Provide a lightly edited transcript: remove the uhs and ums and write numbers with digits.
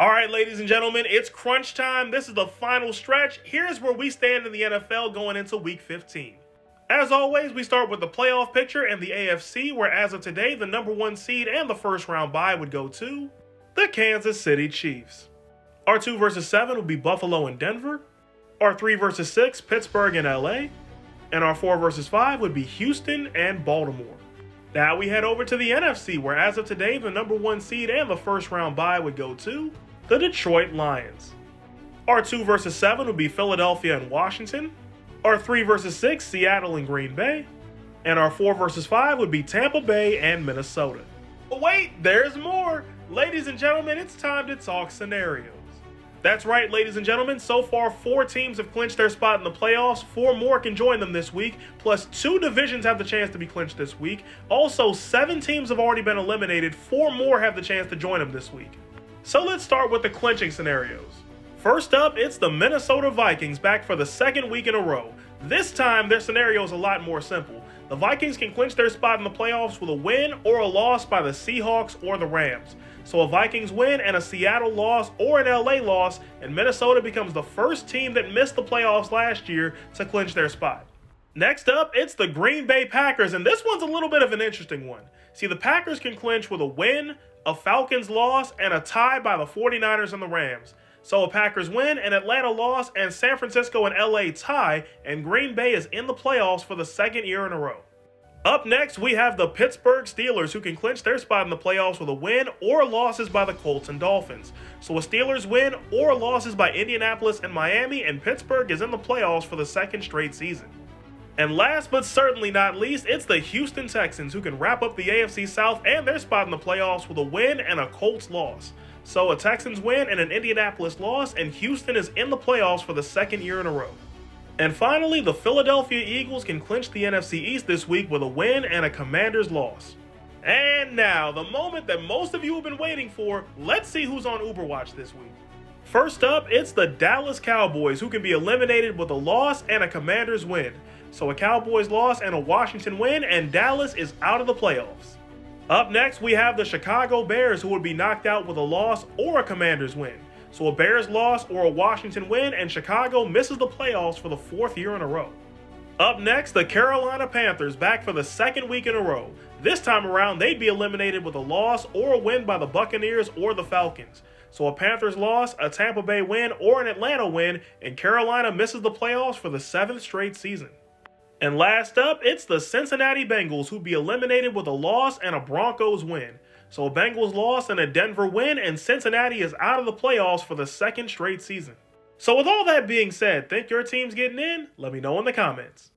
All right, ladies and gentlemen, it's crunch time. This is the final stretch. Here's where we stand in the NFL going into Week 15. As always, we start with the playoff picture and the AFC, where as of today, the number 1 seed and the first round bye would go to the Kansas City Chiefs. Our 2 versus 7 would be Buffalo and Denver. Our 3 versus 6, Pittsburgh and LA. And our 4 versus 5 would be Houston and Baltimore. Now we head over to the NFC, where as of today, the number 1 seed and the first round bye would go to the Detroit Lions. Our 2 versus 7 would be Philadelphia and Washington. Our 3 versus 6, Seattle and Green Bay. And our 4 versus 5 would be Tampa Bay and Minnesota. But wait, there's more! Ladies and gentlemen, it's time to talk scenarios. That's right, ladies and gentlemen, so far 4 teams have clinched their spot in the playoffs, 4 more can join them this week, plus 2 divisions have the chance to be clinched this week. Also, 7 teams have already been eliminated, 4 more have the chance to join them this week. So let's start with the clinching scenarios. First up, it's the Minnesota Vikings back for the 2nd week in a row. This time, their scenario is a lot more simple. The Vikings can clinch their spot in the playoffs with a win or a loss by the Seahawks or the Rams. So a Vikings win and a Seattle loss or an LA loss, and Minnesota becomes the first team that missed the playoffs last year to clinch their spot. Next up, it's the Green Bay Packers, and this one's a little bit of an interesting one. See, the Packers can clinch with a win, a Falcons loss, and a tie by the 49ers and the Rams. So a Packers win, an Atlanta loss, and San Francisco and LA tie, and Green Bay is in the playoffs for the 2nd year in a row. Up next, we have the Pittsburgh Steelers, who can clinch their spot in the playoffs with a win or losses by the Colts and Dolphins. So a Steelers win or losses by Indianapolis and Miami, and Pittsburgh is in the playoffs for the 2nd straight season. And last but certainly not least, it's the Houston Texans, who can wrap up the AFC South and their spot in the playoffs with a win and a Colts loss. So a Texans win and an Indianapolis loss, and Houston is in the playoffs for the 2nd year in a row. And finally, the Philadelphia Eagles can clinch the NFC East this week with a win and a Commanders loss. And now, the moment that most of you have been waiting for, let's see who's on Uberwatch this week. First up, it's the Dallas Cowboys, who can be eliminated with a loss and a Commanders win. So a Cowboys loss and a Washington win, and Dallas is out of the playoffs. Up next, we have the Chicago Bears, who would be knocked out with a loss or a Commanders win. So a Bears loss or a Washington win, and Chicago misses the playoffs for the 4th year in a row. Up next, the Carolina Panthers back for the 2nd week in a row. This time around, they'd be eliminated with a loss or a win by the Buccaneers or the Falcons. So a Panthers loss, a Tampa Bay win, or an Atlanta win, and Carolina misses the playoffs for the 7th straight season. And last up, it's the Cincinnati Bengals, who'd be eliminated with a loss and a Broncos win. So a Bengals loss and a Denver win, and Cincinnati is out of the playoffs for the 2nd straight season. So with all that being said, think your team's getting in? Let me know in the comments.